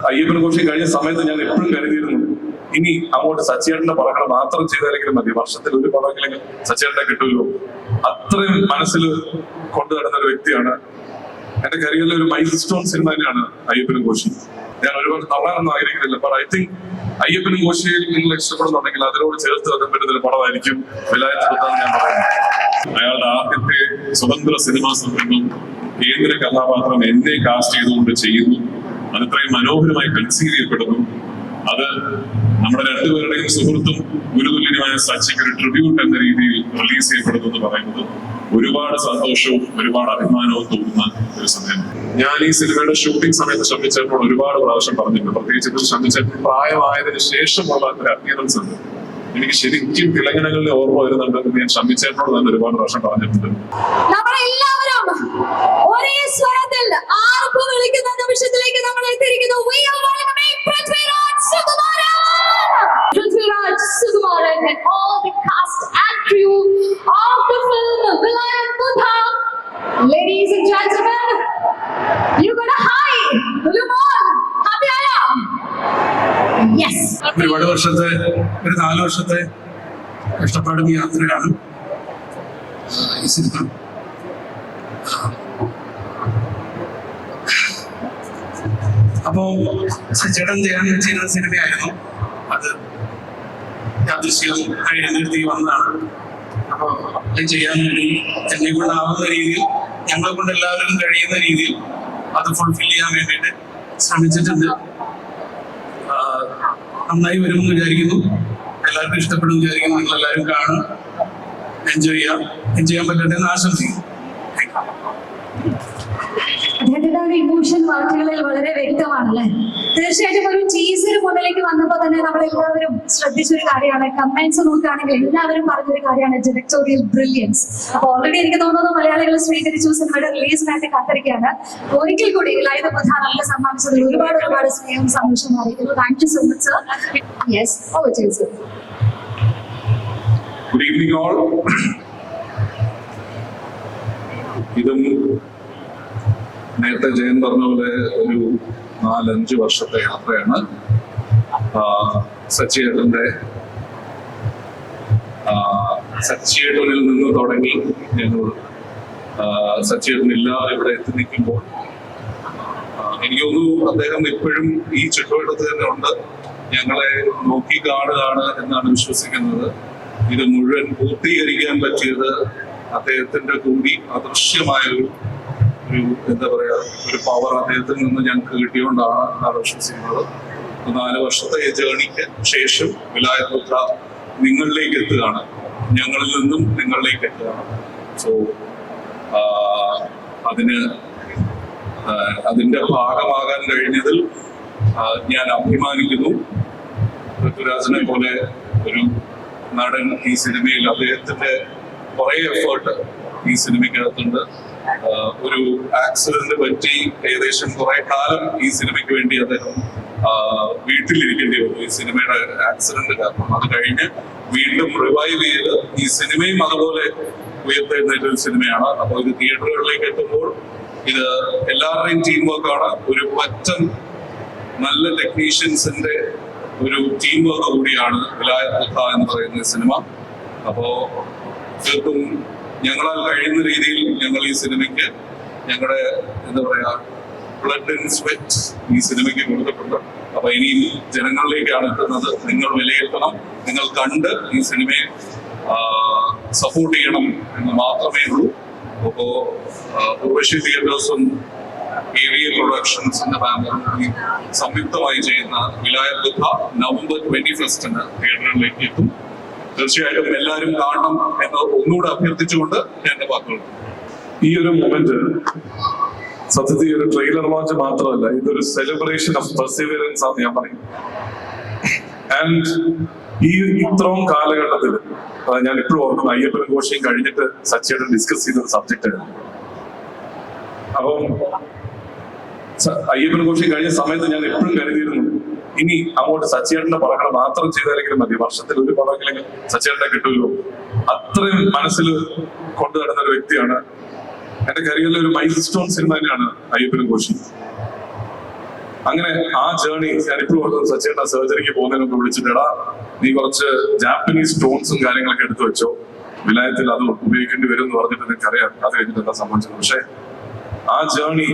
അയ്യപ്പൻ ഘോഷി കഴിഞ്ഞ സമയത്ത് ഞാൻ എപ്പോഴും കരുതിയിരുന്നു ഇനി അങ്ങോട്ട് സച്ചിയേട്ടന്റെ പടങ്ങൾ മാത്രം ചെയ്താലെങ്കിലും മതി, വർഷത്തിൽ ഒരു പടമെങ്കിലും സച്ചിയേട്ടനെ കിട്ടുമല്ലോ. അത്രയും മനസ്സിൽ കൊണ്ടു നടന്ന ഒരു വ്യക്തിയാണ്. എന്റെ കരിയറിലെ ഒരു മൈൽ സ്റ്റോൺ സിനിമ തന്നെയാണ് അയ്യപ്പനും ഘോഷി. ഞാൻ ഒരുപാട് തള്ളാനൊന്നും ആഗ്രഹിക്കുന്നില്ല. ബട്ട് ഐ തിങ്ക് അയ്യപ്പനും ഘോഷിയിൽ നിങ്ങൾ ഇഷ്ടപ്പെടുന്നുണ്ടെങ്കിൽ അതിനോട് ചേർത്ത് വെക്കാൻ പറ്റുന്ന ഒരു പടമായിരിക്കും വിലായത്ത് പുത്താണ് ഞാൻ പറയുന്നത്. അയാളുടെ ആദ്യത്തെ സ്വതന്ത്ര സിനിമാ സംരംഭം കേന്ദ്ര കഥാപാത്രം എന്നെ കാസ്റ്റ് ചെയ്തുകൊണ്ട് ചെയ്യുന്നു. അത് ഇത്രയും മനോഹരമായി കൺസീവ് ചെയ്യപ്പെടുന്നു. അത് നമ്മുടെ രണ്ടുപേരുടെയും സുഹൃത്തും ഗുരുതുല്യനുമായ സച്ചിക്ക് ഒരു ട്രിബ്യൂട്ട് എന്ന രീതിയിൽ റിലീസ് ചെയ്യപ്പെടുന്നു എന്ന് പറയുന്നത് ഒരുപാട് സന്തോഷവും ഒരുപാട് അഭിമാനവും തോന്നുന്ന ഒരു സമയം. ഞാൻ ഈ സിനിമയുടെ ഷൂട്ടിംഗ് സമയത്ത് ശമിച്ചപ്പോൾ ഒരുപാട് പ്രാവശ്യം പറഞ്ഞിട്ടുണ്ട്. പ്രത്യേകിച്ച് ഇതിൽ ശമിച്ചപ്പോൾ പ്രായമായതിനു ശേഷമുള്ള ഒരു അപ്പിയറൻസ് ഉണ്ട്. എനിക്ക് ശരിക്കും തിളങ്ങണങ്ങളിൽ ഓർമ്മ വരുന്നുണ്ട്. ഞാൻ ശമിച്ചപ്പോൾ തന്നെ ഒരുപാട് പ്രാവശ്യം പറഞ്ഞിട്ടുണ്ട്. ഒരേ സ്വരത്തിൽ ആർപ്പ് വിളിക്കുന്ന നിമിഷത്തിലേക്ക് നമ്മൾ എത്തിയിരിക്കുന്നു. Prithviraj Sukumaran and all the cast and crew of the film Vilayat Budha. Ladies and gentlemen, you got a high. Lumon, happy aya? Yes. ഒരുപാട് വർഷത്തെ ഒരു 4 വർഷത്തെ കഷ്ടപ്പാടും യാത്രയാണ് ഈ സിനിമ. അപ്പോ സച്ചേട്ടൻ ചെയ്യാൻ ചെയ്യുന്ന സിനിമയായിരുന്നു അത്. യാദൃശ്യം എഴുന്നേൽത്തി വന്നതാണ്. അപ്പൊ അത് ചെയ്യാൻ വേണ്ടി എന്നെ കൊണ്ടാവുന്ന രീതിയിൽ, ഞങ്ങളെ കൊണ്ട് എല്ലാവരും കഴിയുന്ന രീതിയിൽ അത് ഫുൾഫിൽ ചെയ്യാൻ വേണ്ടിയിട്ട് ശ്രമിച്ചിട്ടുണ്ട്. നന്നായി വരുമെന്ന് വിചാരിക്കുന്നു. എല്ലാവർക്കും ഇഷ്ടപ്പെടും വിചാരിക്കുന്നു. നിങ്ങൾ എല്ലാവരും കാണും, എൻജോയ് ചെയ്യാൻ പറ്റട്ടെ എന്ന് ആശംസിക്കുന്നു. അദ്ദേഹത്തിന്റെ ഒരു ഇമോഷൻ വാക്കുകളിൽ വളരെ വ്യക്തമാണല്ലേ. തീർച്ചയായിട്ടും ഒരു ടീസർ മുന്നിലേക്ക് വന്നപ്പോൾ തന്നെ നമ്മളെല്ലാവരും ശ്രദ്ധിച്ചൊരു കാര്യമാണ്. കമന്റ്സ് നോക്കുകയാണെങ്കിൽ എല്ലാവരും പറഞ്ഞൊരു കാര്യമാണ് ഡയറക്ടോറിയൽ ബ്രില്യൻസ്. അപ്പൊ ഓൾറെഡി എനിക്ക് തോന്നുന്നു മലയാളികൾ സ്വീകരിച്ചു. സിനിമയുടെ റിലീസിനായിട്ട് കാത്തിരിക്കുകയാണ്. ഒരിക്കൽ കൂടി വിലായത്ത് ബുധ നമുക്ക് സമ്മാനിച്ചതിൽ ഒരുപാട് സ്നേഹം സന്തോഷം അറിയിക്കുന്നു. Thank you so much sir. Yes, over to you sir. Good evening all. ഇതും നേരത്തെ ജയൻ പറഞ്ഞ പോലെ ഒരു 4-5 വർഷത്തെ യാത്രയാണ്. സച്ചിയേട്ടനിൽ നിന്ന് തുടങ്ങി ഞങ്ങൾ സച്ചിയേട്ടനില്ല ഇവിടെ എത്തി നിൽക്കുമ്പോൾ എനിക്ക് തോന്നുന്നു അദ്ദേഹം ഇപ്പോഴും ഈ ചുറ്റുവട്ടത്ത് തന്നെ ഉണ്ട്. ഞങ്ങളെ നോക്കി കാണുകയാണ് എന്നാണ് വിശ്വസിക്കുന്നത്. ഇത് മുഴുവൻ പൂർത്തീകരിക്കാൻ പറ്റിയത് അദ്ദേഹത്തിന്റെ കൂടി അദൃശ്യമായ ഒരു എന്താ പറയാ ഒരു പവർ അദ്ദേഹത്തിൽ നിന്ന് ഞങ്ങൾക്ക് കിട്ടിയോണ്ടാണ് എന്നാണ് വിശ്വസിക്കുന്നത്. 4 വർഷത്തെ ജേണിക്ക് ശേഷം വിലായത്ത് ബുദ്ധ നിങ്ങളിലേക്ക് എത്തുകയാണ്, ഞങ്ങളിൽ നിന്നും നിങ്ങളിലേക്ക് എത്തുകയാണ്. സോ അതിന്റെ ഭാഗമാകാൻ കഴിഞ്ഞതിൽ ഞാൻ അഭിമാനിക്കുന്നു. പൃഥ്വിരാജിനെ പോലെ ഒരു നടൻ ഈ സിനിമയിൽ അദ്ദേഹത്തിന്റെ കുറെ എഫേർട്ട് ഈ സിനിമയ്ക്കകത്തുണ്ട്. ഒരു ആക്സിഡന്റ് പറ്റി ഏകദേശം കുറെ കാലം ഈ സിനിമയ്ക്ക് വേണ്ടി അദ്ദേഹം വീട്ടിലിരിക്കേണ്ടി വന്നു ഈ സിനിമയുടെ ആക്സിഡന്റ് കാരണം. അത് കഴിഞ്ഞ് വീണ്ടും റിവൈവ് ചെയ്ത് ഈ സിനിമയും അതുപോലെ ഉയർത്തെഴുന്നേറ്റ ഒരു സിനിമയാണ്. അപ്പോൾ ഇത് തിയേറ്ററുകളിലേക്ക് എത്തുമ്പോൾ ഇത് എല്ലാവരുടെയും ടീം വർക്കാണ്. ഒരു പറ്റം നല്ല ടെക്നീഷ്യൻസിന്റെ ഒരു ടീം വർക്ക് കൂടിയാണ് വിലായത്ത് ബുദ്ധ എന്ന് പറയുന്ന സിനിമ. അപ്പോ തീർത്തും ഞങ്ങളാൽ കഴിയുന്ന രീതിയിൽ ഞങ്ങൾ ഈ സിനിമയ്ക്ക് ഞങ്ങളുടെ എന്താ പറയാ ബ്ലഡ് ആൻഡ് സ്വെറ്റ് ഈ സിനിമയ്ക്ക് കൊടുത്തിട്ടുണ്ട്. അപ്പൊ ഇനിയും ജനങ്ങളിലേക്കാണ് എത്തുന്നത്. നിങ്ങൾ വിലയിരുത്തണം, നിങ്ങൾ കണ്ട് ഈ സിനിമയെ സപ്പോർട്ട് ചെയ്യണം എന്ന് മാത്രമേ ഉള്ളൂ. അപ്പോ ഉർവശി തിയേറ്റേഴ്സും AVL പ്രൊഡക്ഷൻസിന്റെ ബാനറും സംയുക്തമായി ചെയ്യുന്ന വിലായത്ത് ബുദ്ധ നവംബർ 21 തിയേറ്ററുകളിലേക്ക് എത്തും. തീർച്ചയായിട്ടും എല്ലാവരും കാണണം എന്ന് ഒന്നുകൂടെ അഭ്യർത്ഥിച്ചുകൊണ്ട് എന്റെ വാക്കുകൾ. ഈ ഒരു മൊമെന്റ് സത്യത്തിൽ ഒരു ട്രെയിലർ ലോഞ്ച് മാത്രമല്ല, ഇതൊരു സെലിബ്രേഷൻ ഓഫ് പെർസിവിയറൻസ് ആണ് ഞാൻ പറയുന്നത്. ആൻഡ് ഈ ഇത്രയും കാലഘട്ടത്തിൽ ഞാൻ ഇപ്പോഴും ഓർക്കുന്നു, അയ്യപ്പൻ ഘോഷിയും കഴിഞ്ഞിട്ട് സച്ചിയേട്ടൻ ഡിസ്കസ് ചെയ്ത ഒരു സബ്ജക്റ്റ് ആയിരുന്നു. അപ്പം അയ്യപ്പൻ ഘോഷി കഴിഞ്ഞ സമയത്ത് ഞാൻ എപ്പോഴും കരുതിയിരുന്നു ഇനി അങ്ങോട്ട് സച്ചിയേട്ടന്റെ പടങ്ങൾ മാത്രം ചെയ്താലെങ്കിലും മതി, വർഷത്തിൽ ഒരു പടമെങ്കിലും സച്ചിയേട്ടനെ കിട്ടുമല്ലോ. അത്രയും മനസ്സിൽ കൊണ്ടു നടന്ന ഒരു വ്യക്തിയാണ്. എന്റെ കരിയറിലെ ഒരു മൈൽ സ്റ്റോൺ സിനിമ തന്നെയാണ് അയ്യപ്പൻ ഘോഷി. അങ്ങനെ ആ ജേർണി ഞാനിപ്പോഴും സച്ചേട്ട സർജറിക്ക് പോകുന്നതിന് മുമ്പ് വിളിച്ചിട്ടാ നീ കുറച്ച് ജാപ്പനീസ് സ്റ്റോൺസും കാര്യങ്ങളൊക്കെ എടുത്തു വെച്ചോ, വിലായത്തിൽ അത് ഉപയോഗിക്കേണ്ടി വരും എന്ന് പറഞ്ഞിട്ട് നിനക്കറിയാം അത് കഴിഞ്ഞിട്ട് എന്താ സംഭവിച്ചത്. പക്ഷെ ആ ജേർണി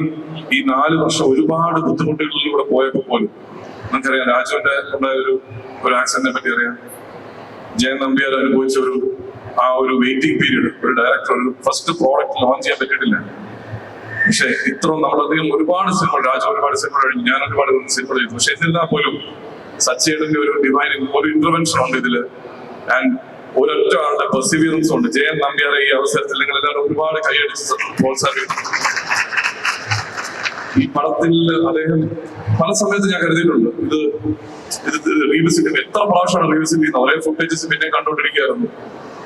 ഈ 4 വർഷം ഒരുപാട് ബുദ്ധിമുട്ടുകളിലൂടെ പോയപ്പോൾ പോലും നിങ്ങൾക്കറിയാം രാജുവിന്റെ ഉണ്ടായ ഒരു ആക്സിഡന്റിനെ പറ്റി അറിയാം. ജയൻ നമ്പ്യാർ അനുഭവിച്ച ആ ഒരു വെയിറ്റിംഗ് പീരീഡ്, ഒരു ഡയറക്ടർ ഒരു ഫസ്റ്റ് പ്രോഡക്റ്റ് ലോഞ്ച് ചെയ്യാൻ പറ്റിയിട്ടില്ല. പക്ഷെ ഇത്രയും നമ്മളധികം ഒരുപാട് സിനിമ, രാജു ഒരുപാട് സിനിമ കഴിഞ്ഞു, ഞാൻ ഒരുപാട് സിനിമ ചെയ്തു. പക്ഷെ എന്നിരുന്നാൽ പോലും സച്ചേട്ടന്റെ ഒരു ഡിവൈൻ ഒരു ഇന്റർവെൻഷൻ ഉണ്ട് ഇതില്. ആൻഡ് ഒരൊറ്റ ആളുടെ പെർസിവിയറൻസ് ഉണ്ട്. ജയൻ നമ്പ്യാരെ ഈ അവസരത്തിൽ നിങ്ങൾ എല്ലാവരും ഒരുപാട് കൈയടിച്ച് പ്രോത്സാഹിപ്പിക്കും. ഈ പടത്തിൽ അദ്ദേഹം പല സമയത്ത് ഞാൻ കരുതിയിട്ടുണ്ട് ഇത് റീവിസിറ്റ് എത്ര പ്രാവശ്യമാണ് റീവിസിറ്റ് ചെയ്യുന്നത്. ഒരേ ഫുട്ടേജസ് പിന്നെ കണ്ടുകൊണ്ടിരിക്കുകയായിരുന്നു.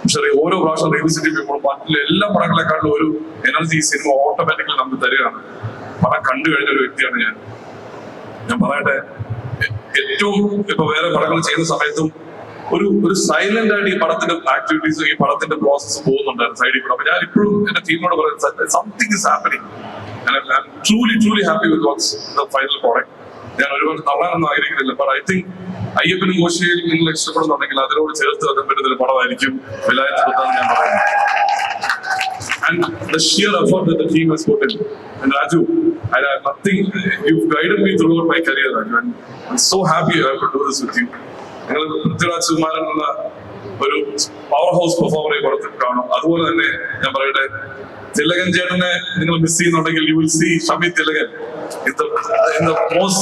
പക്ഷെ ഓരോ പ്രാവശ്യം റീവിസിറ്റ് ചെയ്യുമ്പോൾ മറ്റുള്ള എല്ലാ പടങ്ങളെക്കാളും ഒരു എനർജി ഈ സിനിമ ഓട്ടോമാറ്റിക്കലി നമുക്ക് തരികയാണ്. പടം കണ്ടു കഴിഞ്ഞ ഒരു വ്യക്തിയാണ് ഞാൻ പറയട്ടെ, ഏറ്റവും ഇപ്പൊ വേറെ പടങ്ങൾ ചെയ്യുന്ന സമയത്തും ഒരു സൈലന്റ് ആയിട്ട് ഈ പടത്തിന്റെ ആക്ടിവിറ്റീസ്, ഈ പടത്തിന്റെ പ്രോസസ്സ് പോകുന്നുണ്ടായിരുന്നു സൈഡിൽ കൂടെ. അപ്പൊ ഞാൻ ഇപ്പോഴും എന്റെ ടീമിനോട് പറയുന്നത് something is happening. truly happy with what's the final product. ഞാൻ ഒരുപാട് തള്ളാനൊന്നും ആഗ്രഹിക്കുന്നില്ല. ബട്ട് ഐ തിങ്ക് അയ്യപ്പനും കോശിയും നിങ്ങൾ ഇഷ്ടപ്പെടുന്നുണ്ടെങ്കിൽ അതിനോട് ചേർത്ത് വെക്കാൻ പറ്റുന്ന ഒരു പടമായിരിക്കും വിലായത്ത് ഞാൻ പറയുന്നത്. And the sheer effort that the team has put in. And Raju, I have nothing, you've guided me throughout my career, Raju, and I'm so happy I could do this with you. നിങ്ങൾ പൃഥ്വിരാജ് സുകുമാരൻ എന്ന ഒരു power house പെർഫോമറെ പടത്തിൽ കാണും. അതുപോലെ തന്നെ ഞാൻ പറയട്ടെ, തിലകൻ ചേട്ടനെ നിങ്ങൾ മിസ് ചെയ്യുന്നുണ്ടെങ്കിൽ you will see Shammi Thilakan in the most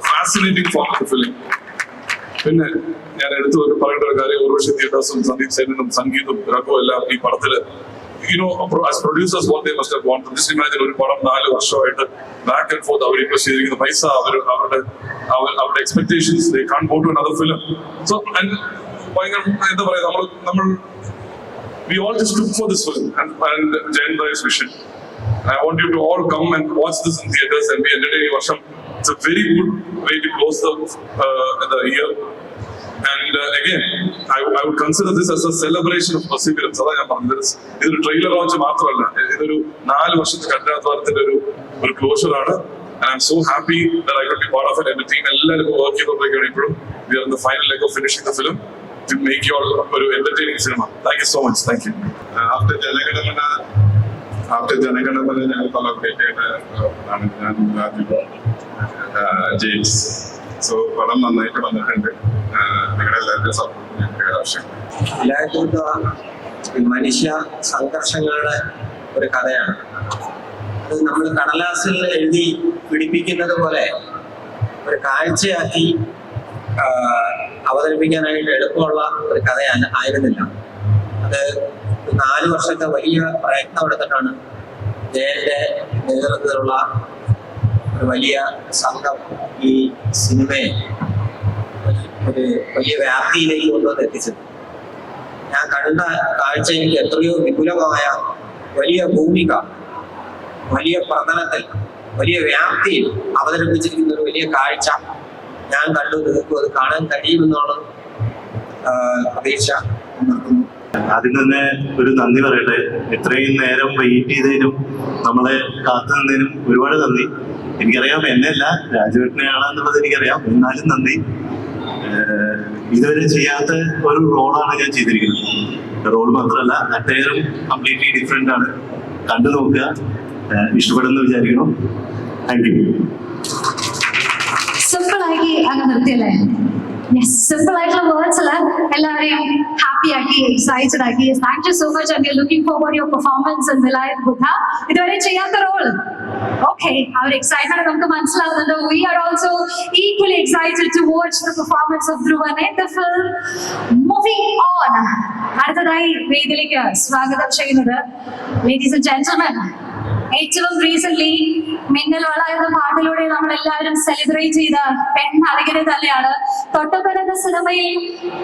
fascinating form of the film. പിന്നെ ഞാൻ എടുത്തു പറയേണ്ട ഒരു കാര്യം, ഉർവശി തിയേറ്റേഴ്സും സന്ദീപ് സേനും സംഗീതും രഘുവും എല്ലാം ഈ പടത്തില് as producers what they must have wanted. Just imagine ഒരു പടം 4 വർഷമായിട്ട് ബാക്ക് ആൻഡ് ഫോർത്ത് അവർ ഇൻവെസ്റ്റ് ചെയ്തിരിക്കുന്ന പൈസ, അവരുടെ expectations, they can't go to another film. So ഭയങ്കര എന്താ പറയാ, നമ്മൾ we all just look for this film and Jayan Bhai's vision. I want you to all come and watch this in theaters and be entertained. Varsham, it's a very good way to close the year. And again, I would consider this as a celebration of perseverance. അതാ ഞാൻ പറഞ്ഞത്, ഇതൊരു trailer launch മാത്രമല്ല, ഇതൊരു 4 വർഷത്തെ കഠിനാധ്വാനത്തിന്റെ ഒരു closure ആണ്. And I'm so happy that I could be part of it. And the team എല്ലാവരും വർക്ക് ചെയ്തുകൊണ്ടിരിക്കുകയാണ് ഇപ്പോഴും. We are in the final leg of finishing the film to make you all ഒരു entertaining cinema. Thank you so much. Thank you. After Jana Gana Mana ഞാൻ collaborate ആണ് ഞാൻ James. So പടം നന്നായിട്ട് വന്നിട്ടുണ്ട്. നിങ്ങളുടെ എല്ലാവരുടെയും സപ്പോർട്ട് ഞങ്ങൾക്ക് ആവശ്യം. മനുഷ്യ സംഘർഷങ്ങളുടെ ഒരു കഥയാണ്. അത് നമ്മൾ കടലാസിൽ എഴുതി പിടിപ്പിക്കുന്നത് പോലെ ഒരു കാഴ്ചയാക്കി അവതരിപ്പിക്കാനായിട്ട് എളുപ്പമുള്ള ഒരു ആയിരുന്നില്ല. അത് 4 വർഷത്തെ വലിയ പ്രയത്നം എടുത്തിട്ടാണ് ജയന്റെ നേതൃത്വത്തിലുള്ള ഒരു വലിയ സംഘം ഈ സിനിമയെ ഒരു വലിയ വ്യാപ്തിയിലേക്ക് കൊണ്ടുവന്ന് എത്തിച്ചത്. ഞാൻ കണ്ട കാഴ്ച എനിക്ക് എത്രയോ വിപുലമായ വലിയ ഭൂമിക, വലിയ പ്രതലത്തിൽ, വലിയ വ്യാപ്തിയിൽ അവതരിപ്പിച്ചിരിക്കുന്ന ഒരു വലിയ കാഴ്ച ഞാൻ കണ്ടു. നിങ്ങൾക്കും അത് കാണാൻ കഴിയുമെന്നുള്ള പ്രതീക്ഷ നിർത്തുന്നു. ആദ്യം തന്നെ ഒരു നന്ദി പറയട്ടെ. ഇത്രയും നേരം വെയിറ്റ് ചെയ്തതിനും നമ്മളെ കാത്തു നിന്നതിനും ഒരുപാട് നന്ദി. എനിക്കറിയാം എന്നെയല്ല രാജുവേട്ടനെയാണെന്നുള്ളത് എനിക്കറിയാം, എന്നാലും നന്ദി. ഇതുവരെ ചെയ്യാത്ത ഒരു റോളാണ് ഞാൻ ചെയ്തിരിക്കുന്നത്. റോൾ മാത്രമല്ല, അറ്റയറും കംപ്ലീറ്റ്ലി ഡിഫറെന്റ് ആണ്. കണ്ടു നോക്കുക, ഇഷ്ടപ്പെടുന്നു വിചാരിക്കണം. Thank you. സിമ്പിൾ ആക്കി അങ്ങ് നിർത്തിയല്ലേ? യെസ്, സിമ്പിൾ ആയിട്ടുള്ള വേർഡ്സ് അല്ല, എല്ലാവരെയും ഹാപ്പി ആക്കി, എക്സൈറ്റഡ് ആക്കി. Thank you so much and looking forward your performance in Vilayath Buddha. ഇതുവരെ ചെയ്യാത്ത റോൾ, ഓക്കെ, ആ ഒരു എക്സൈറ്റ്മെന്റ് നമുക്ക് മനസ്സിലാവുന്നുണ്ട്. We are also equally excited to watch the performance of Dhruvan in the film. Moving on, അടുത്തതായി വേദിയിലേക്ക് സ്വാഗതം ചെയ്യുന്നത്, ലേഡീസ് ആൻഡ് ജെന്റിൽമെൻ, ഏറ്റവും റീസെന്റ് മിന്നൽ വള എന്ന പാട്ടിലൂടെ നമ്മൾ എല്ലാവരും സെലിബ്രേറ്റ് ചെയ്ത പെണ്ണഴകന് തന്നെയാണ്. തൊട്ടപ്പൻ എന്ന സിനിമയിൽ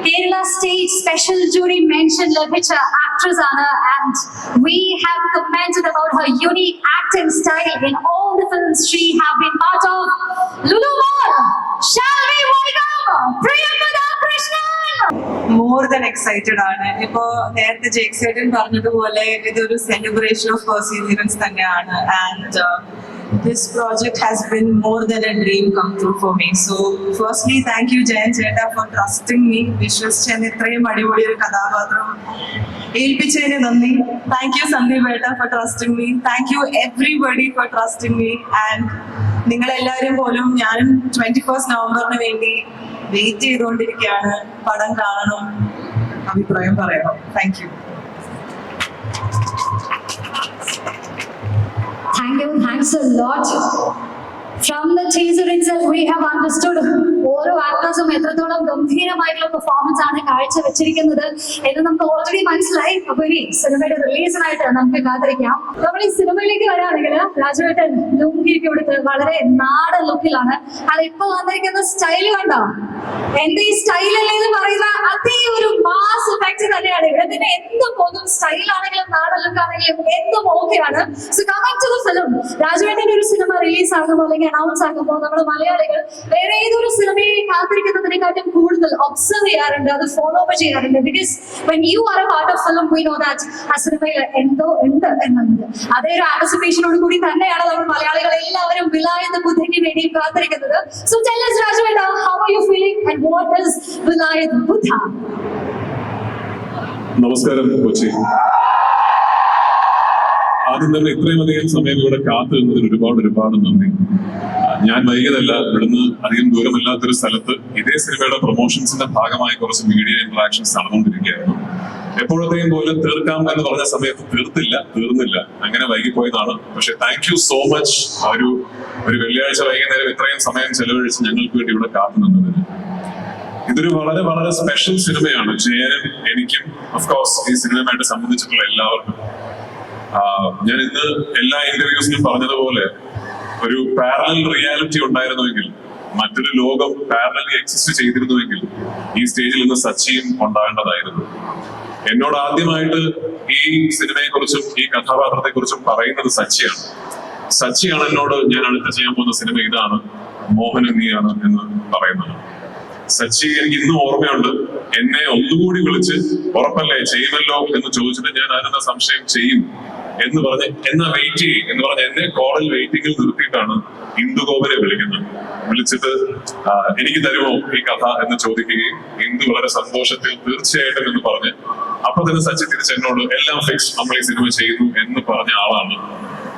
Kerala state special jury mention ലഭിച്ച ആക്ട്രസ് ആണ്. And we have commented about her unique acting style in all the films she have been part of. Lulu Moore, shall we welcome Priyamvada Krishnan? More than excited ആണ്. ഇപ്പോ നേരത്തെ ജേക്സേട്ടൻ പറഞ്ഞതുപോലെ ഇതൊരു celebration of perseverance തന്നെയാണ്. And this project has been more than a dream come true for me. So firstly, thank you Jayan Cheta for trusting me. വിശ്വസിച്ച് ഇത്രയും അടിപൊളി ഒരു കഥാപാത്രം ഏൽപ്പിച്ചതിന് നന്ദി. Thank you Sandeep Beta for trusting me. Thank you everybody for trusting me. And നിങ്ങളെല്ലാവരും പോലും ഞാനും 21st നവംബറിന് വേണ്ടി വെയിറ്റ് ചെയ്തുകൊണ്ടിരിക്കുകയാണ്. പടം കാണണം, അഭിപ്രായം പറയണം. Thank you. Thanks a lot. From the teaser itself, we have understood ഓരോ ആക്ടേഴ്സും എത്രത്തോളം ഗംഭീരമായിട്ടുള്ള പെർഫോമൻസ് ആണ് കാഴ്ചവെച്ചിരിക്കുന്നത് എന്ന് നമുക്ക് ഓൾറെഡി മനസ്സിലായി. അപ്പൊ ഇനി സിനിമയുടെ റിലീസിനായിട്ട് നമുക്ക് കാത്തിരിക്കാം. നമ്മൾ ഈ സിനിമയിലേക്ക് വരാണെങ്കിൽ രാജുവേട്ടൻ ലുങ്കിയൊക്കെ കൊടുത്ത് വളരെ നാടൻ ലുക്കിലാണ്. അത് ഇപ്പൊ വന്നിരിക്കുന്ന സ്റ്റൈല് കണ്ടോ? എന്റെ ഈ സ്റ്റൈലല്ലേ എന്ന് പറയുന്ന അതേ ഒരു മാസ് ഇഫക്റ്റ് തന്നെയാണ് ഇവിടെ. തന്നെ എന്തും പോകും, സ്റ്റൈലാണെങ്കിലും നാടൻ ലുക്ക് ആണെങ്കിലും എന്തും ഓക്കെയാണ്. So coming to the film, രാജുവേട്ടന്റെ ഒരു സിനിമ റിലീസ് ആകുമ്പോൾ അല്ലെങ്കിൽ അനൗൺസ് ആകുമ്പോൾ നമ്മൾ മലയാളികൾ വേറെ ഏതൊരു സിനിമയെ കാത്തിരിക്കുന്നതിനെക്കാട്ടും കൂടുതൽ ഒബ്സർവ് ചെയ്യാറുണ്ട്, അത് ഫോളോ അപ്പ് ചെയ്യാറുണ്ട്. Because when you are a part of film, we know that ആ സിനിമയിൽ എന്തോ ഉണ്ട് എന്നുള്ളത്. അതേ ഒരു ആന്റിസിപ്പേഷനോട് കൂടി തന്നെയാണ് നമ്മൾ മലയാളികൾ എല്ലാവരും വിലായത്ത് ബുദ്ധയ്ക്ക് വേണ്ടി കാത്തിരിക്കുന്നത്. So tell us രാജുവേട്ട, how are you feeling and what is Vilayath ബുദ്ധ? നമസ്കാരം കൊച്ചി. ആദ്യം തന്നെ ഇത്രയും അധികം സമയം ഇവിടെ കാത്തു നിന്നതിന് ഒരുപാട് നന്ദി. ഞാൻ വൈകിയതല്ല, ഇവിടുന്ന് അധികം ദൂരമല്ലാത്തൊരു സ്ഥലത്ത് ഇതേ സിനിമയുടെ പ്രൊമോഷൻസിന്റെ ഭാഗമായി കുറച്ച് മീഡിയ ഇന്ററാക്ഷൻസ് നടന്നുകൊണ്ടിരിക്കുകയായിരുന്നു. എപ്പോഴത്തെയും പോലെ തീർക്കാം എന്ന് പറഞ്ഞ സമയത്ത് തീർന്നില്ല, അങ്ങനെ വൈകിപ്പോയതാണ്. പക്ഷെ താങ്ക് യു സോ മച്ച്. ഒരു വെള്ളിയാഴ്ച വൈകുന്നേരം ഇത്രയും സമയം ചെലവഴിച്ച് ഞങ്ങൾക്ക് വേണ്ടി ഇവിടെ കാത്തു നിന്നതിന്. ഇതൊരു വളരെ സ്പെഷ്യൽ സിനിമയാണ് ജയനും എനിക്കും, ഓഫ്കോഴ്സ് ഈ സിനിമയുമായിട്ട് സംബന്ധിച്ചിട്ടുള്ള എല്ലാവർക്കും. ഞാൻ ഇന്ന് എല്ലാ ഇന്റർവ്യൂസിലും പറഞ്ഞതുപോലെ ഒരു പാരലൽ റിയാലിറ്റി ഉണ്ടായിരുന്നുവെങ്കിൽ, മറ്റൊരു ലോകം പാരലലി എക്സിസ്റ്റ് ചെയ്തിരുന്നുവെങ്കിൽ ഈ സ്റ്റേജിൽ ഇന്ന് സച്ചിയും ഉണ്ടാകേണ്ടതായിരുന്നു. എന്നോട് ആദ്യമായിട്ട് ഈ സിനിമയെ കുറിച്ചും ഈ കഥാപാത്രത്തെ കുറിച്ചും പറയുന്നത് സച്ചിയാണ് എന്നോട് ഞാൻ അടുത്ത് ചെയ്യാൻ പോകുന്ന സിനിമ ഇതാണ്, മോഹൻ നീയാണ് എന്ന് പറയുന്നത്. സച്ചി എനിക്ക് ഇന്നും ഓർമ്മയുണ്ട്. എന്നെ ഒന്നുകൂടി വിളിച്ച് ഉറപ്പല്ലേ ചെയ്യുമല്ലോ എന്ന് ചോദിച്ചിട്ട് ഞാൻ അതിനെന്താ സംശയം ചെയ്യും എന്ന് പറഞ്ഞ് എന്നാ വെയിറ്റ് ചെയ്യും എന്ന് പറഞ്ഞ് എന്നെ കോളിൽ വെയിറ്റിംഗിൽ നിർത്തിയിട്ടാണ് ഇന്ദുഗോപനെ വിളിച്ചിട്ട് എനിക്ക് തരുമോ ഈ കഥ എന്ന് ചോദിക്കുകയും ഇന്ദു വളരെ സന്തോഷത്തിൽ തീർച്ചയായിട്ടും എന്ന് പറഞ്ഞ് അപ്പൊ തന്നെ സച്ചി തിരിച്ച് എന്നോട് എല്ലാം ഫിക്സ്, നമ്മൾ ഈ സിനിമ ചെയ്യുന്നു എന്ന് പറഞ്ഞ ആളാണ്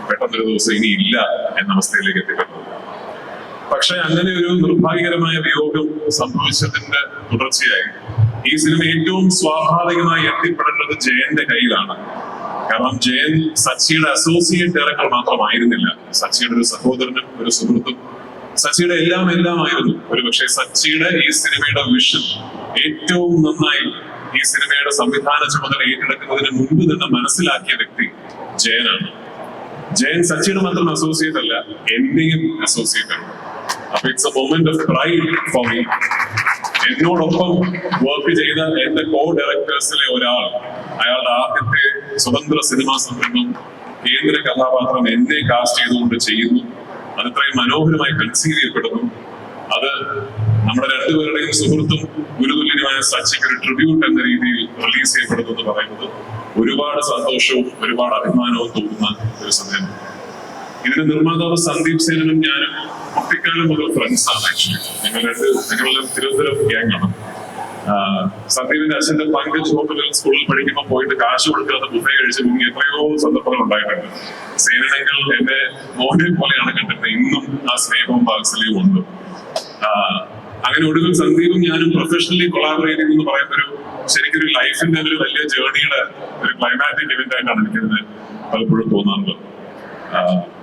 പെട്ടെന്നൊരു ദിവസം ഇനി ഇല്ല എന്ന അവസ്ഥയിലേക്ക് എത്തിപ്പെട്ടത്. പക്ഷെ അങ്ങനെ ഒരു നിർഭാഗ്യകരമായ വിയോഗം സംഭവിച്ചതിന്റെ തുടർച്ചയായി ഈ സിനിമ ഏറ്റവും സ്വാഭാവികമായി എത്തിപ്പെടേണ്ടത് ജയന്റെ കയ്യിലാണ്. കാരണം ജയൻ സച്ചിയുടെ അസോസിയേറ്റ് ഡയറക്ടർ മാത്രമായിരുന്നില്ല, സച്ചിയുടെ ഒരു സഹോദരനും ഒരു സുഹൃത്തും, സച്ചിയുടെ എല്ലാം ആയിരുന്നു. ഒരുപക്ഷെ സച്ചിയുടെ ഈ സിനിമയുടെ വിഷൻ ഏറ്റവും നന്നായി ഈ സിനിമയുടെ സംവിധാന ചുമതല ഏറ്റെടുക്കുന്നതിന് മുൻപ് തന്നെ മനസ്സിലാക്കിയ വ്യക്തി ജയനാണ്. ജയൻ സച്ചിയുടെ മാത്രം അസോസിയേറ്റ് അല്ല, എന്റെയും അസോസിയേറ്റ് ആണ്. അപ്പൊ it's A moment of pride for me. എന്നോടൊപ്പം വർക്ക് ചെയ്ത എന്റെ കോ ഡയറക്ടേഴ്സിലെ ഒരാൾ, അയാളുടെ ആദ്യത്തെ സ്വതന്ത്ര സിനിമാ സംരംഭം, കേന്ദ്ര കഥാപാത്രം എന്നെ കാസ്റ്റ് ചെയ്തുകൊണ്ട് ചെയ്യുന്നു. അത് ഇത്രയും മനോഹരമായി കൺസീവ് ചെയ്യപ്പെടുന്നു. അത് നമ്മുടെ രണ്ടുപേരുടെയും സുഹൃത്തും ഗുരുതുല്യനുമായ സച്ചിക്ക് ഒരു ട്രിബ്യൂട്ട് എന്ന രീതിയിൽ റിലീസ് ചെയ്യപ്പെടുന്നു എന്ന് പറയുന്നത് ഒരുപാട് സന്തോഷവും ഒരുപാട് അഭിമാനവും തോന്നുന്ന ഒരു സമയമാണ്. ഇതിന്റെ നിർമ്മാതാവ് സന്ദീപ് സേനനും ഞാനും കുട്ടിക്കാലം മുതൽ ഫ്രണ്ട്സ് ആണ്. ആക്ച്വലി ഞങ്ങളുടെ തിരുവനന്തപുരം ഗ്യാങ്ങാണ്. സന്ദീപിന്റെ അച്ഛന്റെ പങ്കജ് ഹോട്ടലിൽ സ്കൂളിൽ പഠിക്കുമ്പോൾ പോയിട്ട് കാശ് കൊടുക്കാതെ ബുഫേ കഴിച്ച് മുങ്ങി എത്രയോ സന്ദർഭങ്ങൾ ഉണ്ടായിട്ടുണ്ട്. സേനനങ്ങൾ എന്റെ മോനെ പോലെയാണ് കണ്ടിരുന്നത്. ഇന്നും ആ സ്നേഹവും വാത്സല്യവും ഉണ്ട്. അങ്ങനെ ഒടുവിൽ സന്ദീപും ഞാനും പ്രൊഫഷണലി കൊളാബറേറ്റ് എന്ന് പറയുന്ന ശരിക്കും ഒരു ലൈഫിന്റെ ഒരു വലിയ ജേർണിയുടെ ഒരു ക്ലൈമാറ്റിക് ഇവന്റ് ആയിട്ടാണ് എനിക്കതിന് പലപ്പോഴും തോന്നാറുള്ളത്.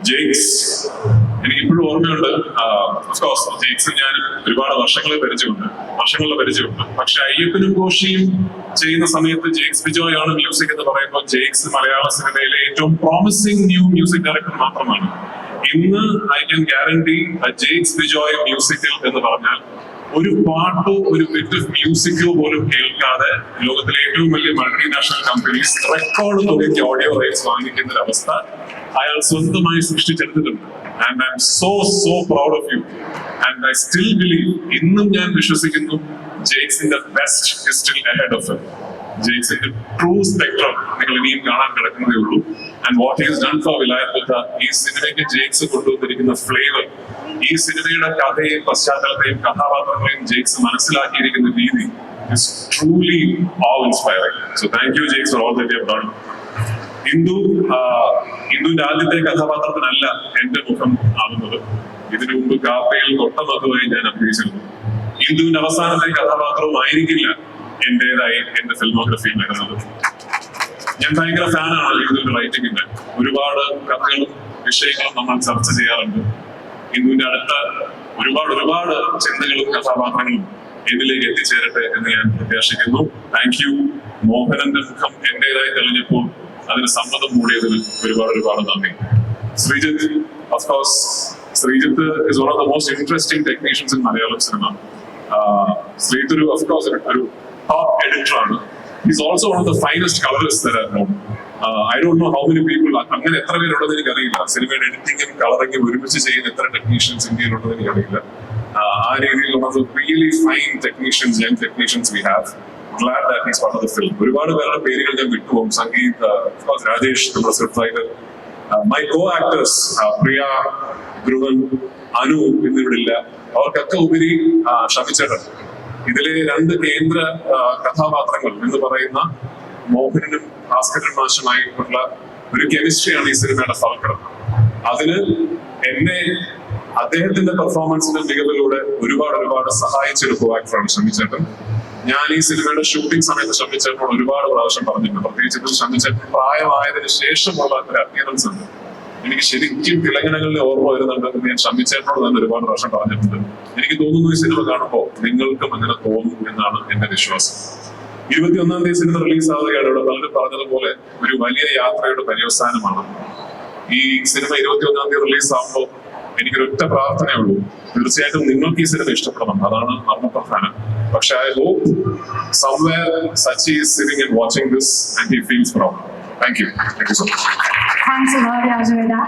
ജെയ്ക്സ് എനിക്ക് ഇപ്പോഴും ഓർമ്മയുണ്ട്. ഓഫ്കോഴ്സ് ജെയ്ക്സ് ഞാൻ ഒരുപാട് വർഷങ്ങളുടെ പരിചയമുണ്ട്. പക്ഷെ അയ്യപ്പനും ഘോഷിയും ചെയ്യുന്ന സമയത്ത് ജെയ്ക്സ് ബിജോയ് ആണ് മ്യൂസിക് എന്ന് പറയുമ്പോൾ ജെയ്ക്സ് മലയാള സിനിമയിലെ ഏറ്റവും പ്രോമിസിംഗ് ന്യൂ മ്യൂസിക് ഡയറക്ടർ മാത്രമാണ്. ഇന്ന് I can guarantee Jakes Bijoy musical എന്ന് പറഞ്ഞാൽ ഒരു പാട്ടോ ഒരു ബിറ്റ് ഓഫ് മ്യൂസിക്കോ പോലും കേൾക്കാതെ ലോകത്തിലെ ഏറ്റവും വലിയ മൾട്ടിനാഷണൽ കമ്പനീസ് റെക്കോർഡ് തുകയ്ക്ക് ഓഡിയോ റൈറ്റ്സ് വാങ്ങിക്കുന്ന ഒരു അവസ്ഥ അയാൾ സ്വന്തമായി സൃഷ്ടിച്ചെടുത്തിട്ടുണ്ട്. And I'm so proud of you. And I still believe, ഇന്നും ഞാൻ വിശ്വസിക്കുന്നു, ജെയ്ക്സിന്റെ best is still ahead of him. ജെയ്ക്സിന്റെ ട്രൂ സ്പെക്ട്രം നിങ്ങൾ ഇനിയും കാണാൻ കിടക്കുന്നതേ ഉള്ളൂ. And what is done for വിലായത്തുക, ഈ സിനിമയ്ക്ക് ജെയ്ക്സ് കൊണ്ടുവന്നിരിക്കുന്ന ഫ്ലേവർ, ഈ സിനിമയുടെ കഥയെയും പശ്ചാത്തലത്തെയും കഥാപാത്രങ്ങളെയും ജെയ്ക്സ് മനസ്സിലാക്കിയിരിക്കുന്ന രീതി is truly awe-inspiring. So thank you, Jakes, for all that you have done. ഇന്ദുവിന്റെ ആദ്യത്തെ കഥാപാത്രത്തിനല്ല എന്റെ മുഖം ആവുന്നത്. ഇതിനു മുമ്പ് കാപ്പയിൽ തൊട്ടമതുമായി ഞാൻ അഭിനയിച്ചിരുന്നു. ഇന്ദുവിന്റെ അവസാനത്തെ കഥാപാത്രവും ആയിരിക്കില്ല എന്റേതായി എന്റെ ഫിൽമോഗ്രഫിയിൽ വരുന്നത്. ഞാൻ ഭയങ്കര ഫാനാണ് ഇന്ദുവിന്റെ റൈറ്റിംഗിന്റെ. ഒരുപാട് കഥകളും വിഷയങ്ങളും നമ്മൾ ചർച്ച ചെയ്യാറുണ്ട്. ഇന്ദുവിന്റെ അടുത്ത ഒരുപാട് ചിന്തകളും കഥാപാത്രങ്ങളും ഇതിലേക്ക് എത്തിച്ചേരട്ടെ എന്ന് ഞാൻ പ്രത്യാശിക്കുന്നു. Thank you. മോഹനന്റെ മുഖം എന്റേതായി തെളിഞ്ഞപ്പോൾ അതിന് സമ്മതം മൂടിയതിന് ഒരുപാട് നന്ദി. Sreejith, of course, Sreejith is one of the most interesting technicians in Malayalam cinema. Sreejith of course ഒരു top editor ആണ്. He's also one of the finest colorists that I've known. I don't know how many people, അങ്ങനെ എത്ര പേരുണ്ടെന്ന് എനിക്കറിയില്ല. സിനിമയുടെ എഡിറ്റിംഗും കളറിംഗും ഒരുമിച്ച് ചെയ്യുന്ന എത്ര technicians ഇന്ത്യയിലുണ്ടെന്ന് എനിക്കറിയില്ല. ആ രീതിയിലുള്ള really fine technicians, young technicians we have. Glad that he's part of the film. ഒരുപാട് പേരുടെ പേരുകൾ ഞാൻ വിട്ടുപോകും. സംഗീത്, രാജേഷ്, നമ്മുടെ script writer, my co actors Priya, Dhruvan, Anu എന്നിവിടില്ല. അവർക്കൊക്കെ ഉപരി ഷമിച്ചേട്ടൻ. ഇതിലെ 2 കേന്ദ്ര കഥാപാത്രങ്ങൾ എന്ന് പറയുന്ന മോഹനനും ഭാസ്കരൻ മാഷുമായിട്ടുള്ള ഒരു കെമിസ്ട്രിയാണ് ഈ സിനിമയുടെ ഫലം. അതിന് എന്നെ അദ്ദേഹത്തിന്റെ പെർഫോമൻസിന്റെ മികവിലൂടെ ഒരുപാട് സഹായിച്ചൊരു കോ ആക്ടറാണ് ഷമിച്ചേട്ടൻ. ഞാൻ ഈ സിനിമയുടെ ഷൂട്ടിംഗ് സമയത്ത് ഷമിച്ചേട്ടനോട് ഒരുപാട് പ്രാവശ്യം പറഞ്ഞിട്ടുണ്ട്. പ്രത്യേകിച്ച് ഇതിൽ ഷമിച്ചേട്ടൻ പ്രായമായതിനു ശേഷമുള്ള ഒരു അപ്പിയറൻസ് ഉണ്ട്. എനിക്ക് ശരിക്കും തിളങ്ങനങ്ങളിൽ ഓർമ്മ വരുന്നുണ്ട് എന്ന് ഞാൻ ഷമിച്ചേട്ടനോട് തന്നെ ഒരുപാട് പ്രാവശ്യം പറഞ്ഞിട്ടുണ്ട്. എനിക്ക് തോന്നുന്നു ഈ സിനിമ കാണുമ്പോൾ നിങ്ങൾക്കും അങ്ങനെ തോന്നും എന്നാണ് എന്റെ വിശ്വാസം. 21-ാം തീയതി സിനിമ റിലീസ് ആവുകയാണ്. ഇവിടെ പലരും പറഞ്ഞതുപോലെ ഒരു വലിയ യാത്രയുടെ പര്യവസാനമാണ്. ഈ സിനിമ 21-ാം തീയതി റിലീസ് ആകുമ്പോൾ എനിക്കൊരൊറ്റ പ്രാർത്ഥനയേ ഉള്ളൂ. തീർച്ചയായിട്ടും നിങ്ങൾക്ക് ഈ സിനിമ ഇഷ്ടപ്പെടണം, അതാണ് മർമ്മപ്രധാനം. പക്ഷെ I hope somewhere Sachy is sitting and watching this and he feels proud. Thank you so much. Thanks a lot, Rajaveda.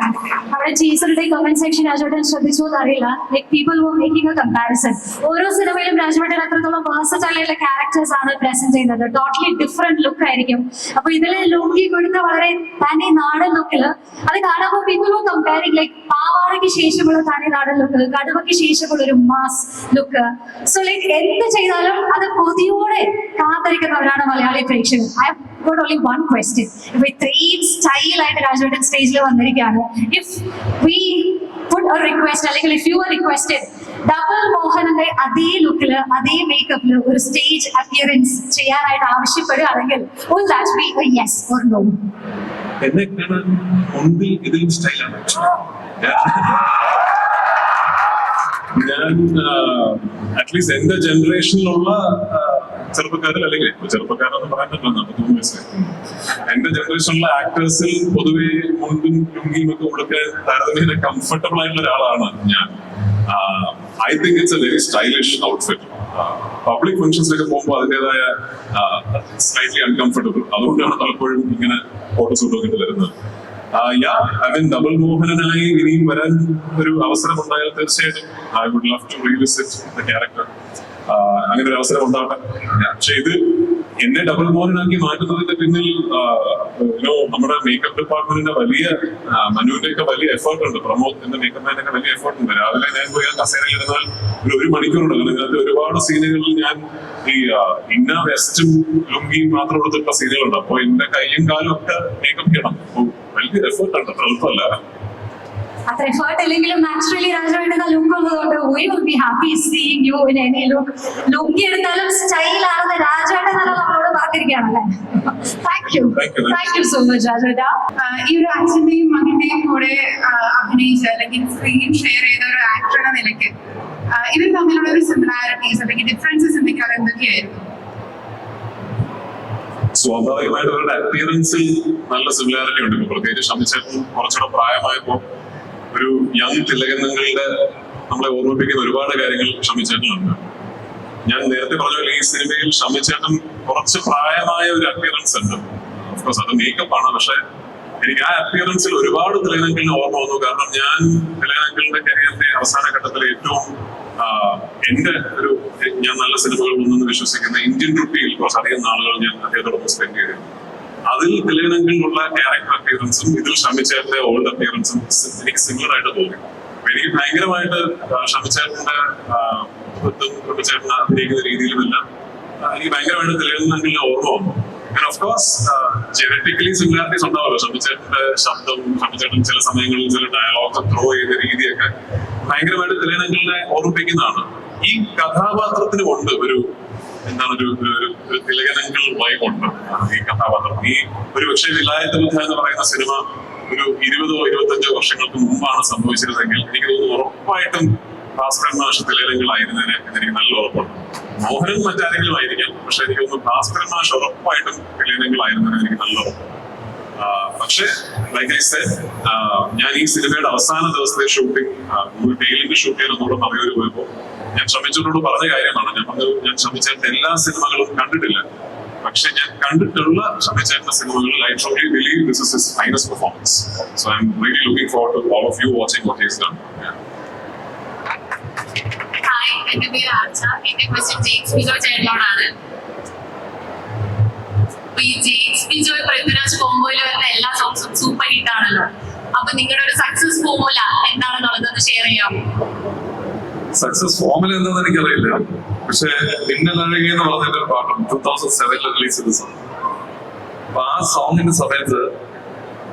നമ്മുടെ ടീച്ചറുടെ കമന്റ് സെക്ഷൻ രാജവേട്ടൻ ശ്രദ്ധിച്ചോ എന്നറിയില്ല. Like people were making a comparison. ഓരോ സിനിമയിലും രാജവേട്ടൻ അത്രത്തോളം വേഴ്സറ്റൈൽ ക്യാരക്ടേഴ്സ് ആണ് പ്രസന്റ് ചെയ്യുന്നത്. ടോട്ടലി ഡിഫറെന്റ് ലുക്ക് ആയിരിക്കും. അപ്പൊ ഇതിലെ ലുക്കി കൊടുത്ത വളരെ തനി നാടൻ ലുക്കില് അത് കാണുമ്പോൾ പീപ്പിൾ വർ കമ്പയറിംഗ് ലൈക് പാവാടയ്ക്ക് ശേഷമുള്ള തനി നാടൻ ലുക്ക്, കടുവയ്ക്ക് ശേഷമുള്ള ഒരു മാസ് ലുക്ക്. സോ ലൈക് എന്ത് ചെയ്താലും അത് കൊതിയോടെ കാത്തിരിക്കുന്നവരാണ് മലയാളി പ്രേക്ഷകർ. I got only one question. If ഇത്രയും സ്റ്റൈൽ ആയിട്ട് രാജവേട്ടൻ സ്റ്റേജിൽ വന്നിരിക്കുകയാണ്, if we put a request, അല്ലെങ്കിൽ if you are requested double മോഹനന്റെ അതേ ലുക്കില് അതേ മേക്കപ്പില് ഒരു സ്റ്റേജ് അപ്പിയറൻസ് ചെയ്യാനായിട്ട് ആവശ്യപ്പെടുകയാണെങ്കിൽ will that be a yes or no? എന്നെ കാണാൻ മുൻപിൽ ഇതിലും സ്റ്റൈലാണ്. ഞാൻ അറ്റ്ലീസ്റ്റ് എന്റെ ജനറേഷനിലുള്ള ചെറുപ്പക്കാരിൽ, അല്ലെങ്കിൽ ചെറുപ്പക്കാരെന്ന് പറയാൻ പറ്റില്ല, 43 വയസ്സ്. എന്റെ ജനറേഷനിലുള്ള ആക്ടേഴ്സിൽ പൊതുവെ മുൻപും ലുങ്കിയും ഒക്കെ കൊടുക്കാൻ താരതമ്യേന കംഫർട്ടബിൾ ആയിട്ടുള്ള ഒരാളാണ് ഞാൻ. I think it's a very stylish outfit. Public ഫംഗ്ഷൻസിലൊക്കെ പോകുമ്പോൾ അതിൻ്റെതായ സ്ലൈറ്റ്ലി അൺകംഫർട്ടബിൾ. അതുകൊണ്ടാണ് പലപ്പോഴും ഇങ്ങനെ ഫോട്ടോഷൂട്ടൊക്കെ ഇട്ട് വരുന്നത്. ഡബിൾ മോഹനനായി ഇനിയും വരാൻ ഒരു അവസരം ഉണ്ടായാൽ തീർച്ചയായിട്ടും I would love to revisit the character. അങ്ങനെ ഒരു അവസരം ഉണ്ടാകട്ടെ. പക്ഷെ ഇത് എന്നെ ഡബിൾ മോഹനാക്കി മാറ്റുന്നതിന്റെ പിന്നിൽ നമ്മുടെ മേക്കപ്പ് ഡിപ്പാർട്ട്മെന്റിന്റെ വലിയ മനുവിന്റെ ഒക്കെ വലിയ എഫേർട്ട് ഉണ്ട്. പ്രമോദ് എന്റെ മേക്കപ്പ് മാൻ്റെ ഒക്കെ വലിയ എഫേർട്ട് ഉണ്ട്. രാവിലെ ഞാൻ പോയി കസേരയിൽ ഇരുന്നാൽ ഒരു മണിക്കൂറുണ്ട്. ഇതിനകത്ത് ഒരുപാട് സീനുകളിൽ ഞാൻ ഈ ഇന്ന വെസ്റ്റും ലുങ്കിയും മാത്രം എടുത്തിട്ടുള്ള സീനുകളുണ്ട്. അപ്പൊ എന്റെ കൈയും കാലും ഒക്കെ മേക്കപ്പ് ചെയ്യണം. അപ്പൊ വലിയ എഫേർട്ട് ഉണ്ട്, അത്ര എളുപ്പമല്ല. അത്ര എഫേർട്ട് ഇല്ലെങ്കിലും നാച്ചുറലി രാജവേട്ടൻ ലുക്ക് ഉള്ളതുകൊണ്ട് we will be happy seeing you in any look. Lungi എടുത്താലും സ്റ്റൈലാണെന്ന് രാജവേട്ടൻ തന്നെ നമ്മളോട് പറഞ്ഞിരിക്കുകയാണല്ലേ. താങ്ക് യു സോ മച്ച് രാജവേട്ട. ഈ ഒരു അച്ഛന്റെയും മകന്റെയും കൂടെ അഭിനയിച്ച അല്ലെങ്കിൽ സ്ക്രീൻ ഷെയർ ചെയ്ത ഒരു ആക്ടർ എന്ന നിലയ്ക്ക് ഇവർ തമ്മിലുള്ള ഒരു സിമിലാരിറ്റീസ് അല്ലെങ്കിൽ ഡിഫറൻസസ് എന്തൊക്കെയാണ്, എന്തൊക്കെയായിരുന്നു? സ്വാഭാവികമായിട്ട് അവരുടെ അപ്പിയറൻസിൽ നല്ല സിമിലാരിറ്റി ഉണ്ട്. പ്രത്യേകിച്ച് ഷമിച്ചേട്ടൻ കുറച്ചുകൂടെ പ്രായമായപ്പോ ഒരു യങ് തിലകങ്ങളുടെ നമ്മളെ ഓർമ്മിപ്പിക്കുന്ന ഒരുപാട് കാര്യങ്ങൾ ഷമിച്ചേട്ടനുണ്ട്. ഞാൻ നേരത്തെ പറഞ്ഞ പോലെ ഈ സിനിമയിൽ ഷമിച്ചേട്ടൻ കുറച്ച് പ്രായമായ ഒരു അപ്പിയറൻസ് ഉണ്ട്. ഓഫ്കോഴ്സ് അത് മേക്കപ്പ് ആണ്. പക്ഷെ എനിക്ക് ആ അപ്പിയറൻസിൽ ഒരുപാട് തിലകങ്ങളിനെ ഓർമ്മ വന്നു. കാരണം ഞാൻ തിലകങ്ങളുടെ കരിയറിന്റെ അവസാന ഘട്ടത്തിൽ ഏറ്റവും എന്റെ ഞാൻ നല്ല സിനിമകൾ ഒന്നെന്ന് വിശ്വസിക്കുന്ന ഇന്ത്യൻ റുപ്പിയിൽ കുറച്ചധികം നാളുകൾ ഞാൻ അദ്ദേഹത്തോടൊപ്പം സ്പെൻഡ് ചെയ്തിരുന്നു. അതിൽ തിലകനങ്കിലുള്ള ക്യാരക്ടർ അപ്പിയറൻസും ഇതിൽ ഷമിച്ചേട്ടന്റെ ഓൾഡ് അപ്പിയറൻസും എനിക്ക് സിമിലർ ആയിട്ട് തോന്നി. എനിക്ക് ഭയങ്കരമായിട്ട് ഷമിച്ചേട്ടന്റെ അഭിനയിക്കുന്ന രീതിയിലുമെല്ലാം എനിക്ക് ഭയങ്കരമായിട്ട് തിലകനങ്കിലിനെ ഓർമ്മ വന്നു. ഓഫ് കോഴ്സ് ജെനറ്റിക്കലി സിമിലാരിറ്റീസ് ഉണ്ടാവുമല്ലോ. ഷമിച്ചേട്ടന്റെ ശബ്ദം, ഷമിച്ചേട്ടൻ ചില സമയങ്ങളിൽ ചില ഡയലോഗ്സ് ത്രോ ചെയ്ത രീതിയൊക്കെ ഭയങ്കരമായിട്ട് തിലകനങ്കിലിനെ ഓർമ്മിപ്പിക്കുന്നതാണ്. ഈ കഥാപാത്രത്തിനും ഉണ്ട് ഒരു തിലകനങ്കിൾ വൈബ് ഉണ്ട് ഈ കഥാപാത്രം. ഈ ഒരു പക്ഷേ വിലായത്ത് ബുദ്ധ എന്ന് പറയുന്ന സിനിമ ഒരു 20-25 വർഷങ്ങൾക്ക് മുമ്പാണ് സംഭവിച്ചിരുന്നെങ്കിൽ എനിക്ക് തോന്നുന്നു ഉറപ്പായിട്ടും ഭാസ്കരൻ മാഷ് തിലകനങ്കിളായിരുന്നതിന് എന്നെനിക്ക് നല്ല ഉറപ്പുണ്ട്. മോഹനൻ മറ്റാരെങ്കിലും ആയിരിക്കാം, പക്ഷെ എനിക്ക് തോന്നുന്നു ഭാസ്കരൻ മാഷ് ഉറപ്പായിട്ടും തിലകനങ്കിളായിരുന്നതിന് എനിക്ക് നല്ല ഉറപ്പുണ്ട്. പക്ഷേ ലൈക്ക് ഐ സെഡ്, ഞാൻ ഈ സിനിമയുടെ അവസാന ദിവസത്തെ ഷൂട്ടിംഗ് ഡെയിലിന്റെ ഷൂട്ട് ചെയ്യാൻ ഒന്നുകൂടെ മറയൂര് പോയപ്പോൾ ഞാൻ ഷമിച്ചേട്ടനോട് പറഞ്ഞ കാര്യമാണ്. ഞാൻ ഷമിച്ചേട്ടൻ എല്ലാ സിനിമകളും കണ്ടിട്ടില്ല, പക്ഷെ ഞാൻ കണ്ടിട്ടുള്ള ഷമിച്ചേട്ടന്റെ സിനിമകളിൽ I truly believe this is his finest performance. So I am really looking forward to all of you watching what he has done. Hi, എന്റെ പേര് ആർച്ച. എന്റെ ക്വസ്റ്റ്യൻ ജെയിംസ് ബിജോയ് ചേട്ടനോടാണ്. ഈ ജെയിംസ് ബിജോയ് പൃഥ്വിരാജ് കോംബോയിൽ വരുന്ന എല്ലാ സോങ്സും സൂപ്പർ ഹിറ്റ് ആണല്ലോ. അപ്പൊ നിങ്ങളുടെ ഒരു സക്സസ് ഫോർമുല എന്താണെന്നുള്ളതൊന്ന് ഷെയർ ചെയ്യാമോ? സക്സസ് ഫോർമുല എന്താണെന്ന് എനിക്കറിയില്ല, പക്ഷെ പിന്നലഴകി എന്ന് പറഞ്ഞൊരു പാട്ടും 2007 റിലീസ് ചെയ്ത സോങ്. അപ്പൊ ആ സോങ്ങിന്റെ സമയത്ത്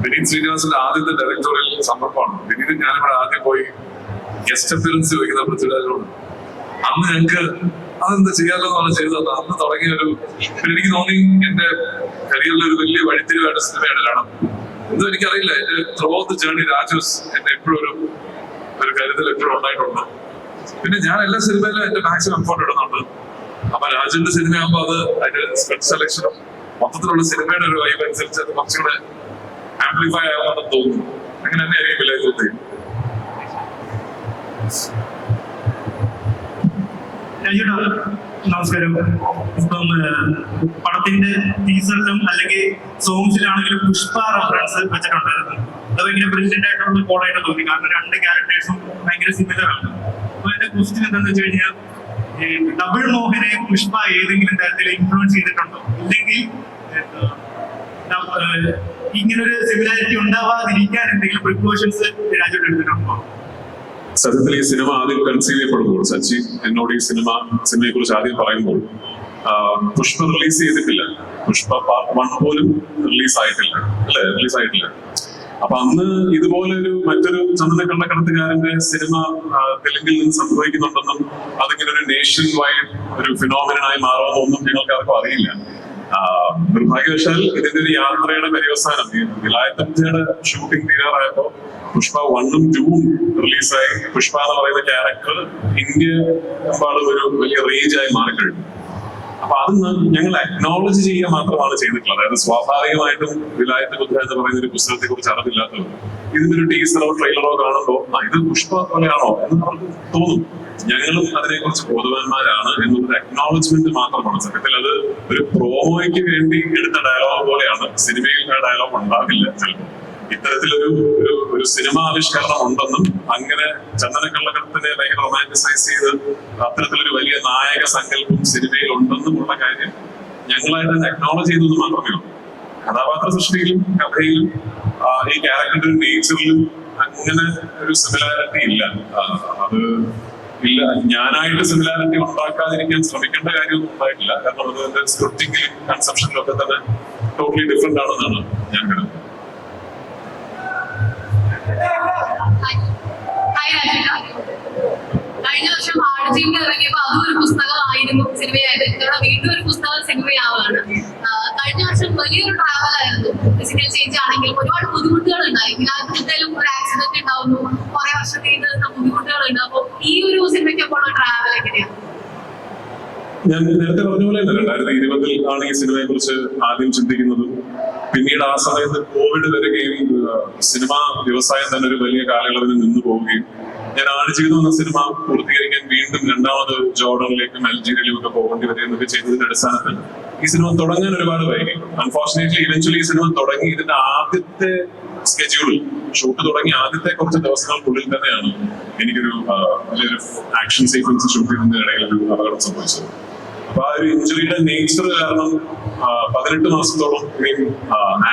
വിനീത് ശ്രീനിവാസന്റെ ആദ്യത്തെ ഡയറക്ടോറിയൽ സന്ദർഭമാണ്. വിനീത് ഞാനിവിടെ ആദ്യം പോയി ഗസ്റ്റ് അപ്പിയറൻസ് ചോദിക്കുന്ന പൃഥ്വിരാജിനോട്. അന്ന് ഞങ്ങൾക്ക് അതെന്താ ചെയ്യാമല്ലോ എന്നാണ് ചെയ്തത്. അന്ന് തുടങ്ങിയ എനിക്ക് തോന്നി എന്റെ കരിയറിൽ ഒരു വലിയ വഴിത്തിരിവായിട്ട് സിനിമയാണ്. കാരണം എന്തോ എനിക്കറിയില്ല, എന്റെ through out the journey Raju's എന്നെ എപ്പോഴും ഒരു കരുതൽ എപ്പോഴും ഉണ്ടായിട്ടുണ്ട്. പിന്നെ ഞാൻ എല്ലാ സിനിമയിലും എന്റെ മാക്സിമം എഫോർട്ട് ഇടുന്നുണ്ട്. അപ്പൊ രാജുവിന്റെ സിനിമയാകുമ്പോൾ അത് അതിന്റെ സ്ക്രിപ്റ്റ് സെലക്ഷനും മൊത്തത്തിലുള്ള സിനിമയുടെ ഒരു വൈബ് അനുസരിച്ച് അത് കുറച്ചുകൂടെ ആംപ്ലിഫൈ ആവുമെന്ന് തോന്നുന്നു. അങ്ങനെ തന്നെ ആയിരിക്കും വിലയിരുത്തി. നമസ്കാരം. ഇപ്പം പടത്തിന്റെ ടീസറിലും അല്ലെങ്കിൽ സോങ്സിലാണെങ്കിലും പുഷ്പ റെഫറൻസ് വെച്ചിട്ടുണ്ടായിരുന്നു. അത് ഭയങ്കര ബ്രില്യന്റ് ആയിട്ടുള്ള കോളായിട്ട് തോന്നി. കാരണം രണ്ട് ക്യാരക്ടേഴ്സും ഭയങ്കര സിമിലർ ആണ്. അപ്പൊ എന്റെ ക്വസ്റ്റ്യൻ എന്താണെന്ന് വെച്ച് കഴിഞ്ഞാൽ, ഡബിൾ മോഹനെ പുഷ്പ ഏതെങ്കിലും തരത്തിൽ ഇൻഫ്ലുവൻസ് ചെയ്തിട്ടുണ്ടോ? ഇല്ലെങ്കിൽ ഇങ്ങനൊരു സിമിലാരിറ്റി ഉണ്ടാവാതിരിക്കാൻ എന്തെങ്കിലും പ്രിക്കോഷൻസ് രാജുവിന്റെ എടുത്തിട്ടുണ്ടോ? സത്യത്തിൽ ഈ സിനിമ ആദ്യം കൺസീവ് ചെയ്യപ്പെടുമ്പോൾ സച്ചി എന്നോട് ഈ സിനിമയെ കുറിച്ച് ആദ്യം പറയുമ്പോൾ പുഷ്പ റിലീസ് ചെയ്തിട്ടില്ല. പുഷ്പ പാർട്ട് 1 പോലും റിലീസ് ആയിട്ടില്ല. അപ്പൊ അന്ന് ഇതുപോലെ മറ്റൊരു ചന്ദന കള്ളക്കടത്തുകാരന്റെ സിനിമ തെലുങ്കിൽ നിന്ന് സംഭവിക്കുന്നുണ്ടെന്നും അതിങ്ങനെ ഒരു നേഷൻ വൈഡ് ഒരു ഫിനോമിനായി മാറുമെന്നൊന്നും ഞങ്ങൾക്ക് ആർക്കും അറിയില്ല. നിർഭാഗ്യവശാൽ ഇതിന്റെ ഒരു യാത്രയുടെ പര്യവസാനം വിലായത്തിന്റെ ഷൂട്ടിംഗ് തീരാറായപ്പോ പുഷ്പ 1ഉം 2ഉം റിലീസായി. പുഷ്പ എന്ന് പറയുന്ന ക്യാരക്ടർ ഇന്ത്യയെമ്പാടും ഒരു വലിയ റേഞ്ചായി മാറിക്കഴിഞ്ഞു. അപ്പൊ അത് ഞങ്ങൾ അക്നോളജ് ചെയ്യുക മാത്രമാണ് ചെയ്തിട്ടുള്ളത്. അതായത് സ്വാഭാവികമായിട്ടും വിലായത്ത് ബുദ്ധ എന്ന് പറയുന്ന ഒരു പുസ്തകത്തെ കുറിച്ച് അറിവില്ലാത്തവർ ഇതിനൊരു ടീസറോ ട്രെയിലറോ കാണുമ്പോൾ ഇത് പുഷ്പ പോലെയാണോ എന്ന് അവർക്ക് തോന്നും. ഞങ്ങളും അതിനെക്കുറിച്ച് ബോധവാന്മാരാണ് എന്നുള്ളൊരു അക്നോളജ്മെന്റ് മാത്രമാണ്. സത്യത്തിൽ അത് ഒരു പ്രോമോയ്ക്ക് വേണ്ടി എടുത്ത ഡയലോഗ് പോലെയാണ്. സിനിമയിൽ ആ ഡയലോഗ് ഉണ്ടാകില്ല. ചിലപ്പോൾ ഇത്തരത്തിലൊരു സിനിമ ആവിഷ്കരണം ഉണ്ടെന്നും അങ്ങനെ ചന്ദനക്കള്ളക്കടത്തിനെ ഭയങ്കര റൊമാൻറ്റിസൈസ് ചെയ്ത് അത്തരത്തിലൊരു വലിയ നായക സങ്കല്പം സിനിമയിൽ ഉണ്ടെന്നും ഉള്ള കാര്യം ഞങ്ങളായിട്ട് തന്നെ അക്നോളജ് ചെയ്തത് മാത്രമേ ഉള്ളൂ. കഥാപാത്ര സൃഷ്ടിയിലും കഥയിലും ഈ ക്യാരക്ടറിന്റെ നേച്ചറിലും അങ്ങനെ ഒരു സിമിലാരിറ്റി ഇല്ല. അത് ഇല്ല, ഞാനായിട്ട് സിമിലാരിറ്റി ഉണ്ടാക്കാതിരിക്കാൻ ശ്രമിക്കേണ്ട കാര്യമൊന്നും ഉണ്ടായിട്ടില്ല. കാരണം അത് സ്ക്രിപ്റ്റിംഗിലും കൺസെപ്ഷനിലും ഒക്കെ തന്നെ ടോട്ടലി ഡിഫറെന്റ് ആണെന്നാണ് ഞാൻ കരുതുന്നത്. കഴിഞ്ഞ വർഷം ആടുജീവിതം ഇറങ്ങിയപ്പോൾ അതും ഒരു പുസ്തകമായിരുന്നു സിനിമയായത്. ഇതോടെ വീണ്ടും ഒരു പുസ്തകം സിനിമയാവാണ്. കഴിഞ്ഞ വർഷം വലിയൊരു ട്രാവൽ ആയിരുന്നു. ഫിസിക്കൽ ചേഞ്ച് ആണെങ്കിൽ ഒരുപാട് ബുദ്ധിമുട്ടുകൾ ഉണ്ടായി. എന്തായാലും ഒരു ആക്സിഡന്റ് ഉണ്ടാവുന്നു, കുറെ വർഷത്തേക്ക് ബുദ്ധിമുട്ടുകളുണ്ട്. അപ്പൊ ഈ ഒരു സിനിമയ്ക്കൊപ്പം ട്രാവൽ എങ്ങനെയാണ്? ഞാൻ നേരത്തെ പറഞ്ഞ പോലെ 2020 ആണ് ഈ സിനിമയെ കുറിച്ച് ആദ്യം ചിന്തിക്കുന്നതും പിന്നീട് ആ സമയത്ത് കോവിഡ് വരികയും സിനിമാ വ്യവസായം തന്നെ ഒരു വലിയ കാലയളവിൽ നിന്നു പോവുകയും ഞാൻ ആടുജീവിതം എന്ന സിനിമ പൂർത്തീകരിക്കാൻ വീണ്ടും രണ്ടാമത് ജോർഡനിലേക്കും അൽജീരിയയിലും ഒക്കെ പോകേണ്ടി വരികയെന്നൊക്കെ ചെയ്തതിന്റെ അടിസ്ഥാനത്തിൽ ഈ സിനിമ തുടങ്ങാൻ ഒരുപാട് വൈകി. അൺഫോർച്ചുനേറ്റ്ലി ഇവൻച്വലി ഈ സിനിമ തുടങ്ങി ഇതിന്റെ ആദ്യത്തെ സ്കെഡ്യൂളിൽ ഷൂട്ട് തുടങ്ങി ആദ്യത്തെ കുറച്ച് ദിവസങ്ങൾക്കുള്ളിൽ തന്നെയാണ് എനിക്കൊരു വലിയൊരു ആക്ഷൻ സീക്വൻസ് ഷൂട്ട് ചെയ്യുന്നതിന്റെ ഇടയിൽ ഒരു അപകടം സംഭവിച്ചത്. അപ്പൊ ആ ഒരു ഇഞ്ചുറിയുടെ നേച്ചർ കാരണം 18 മാസത്തോളം ഇനിയും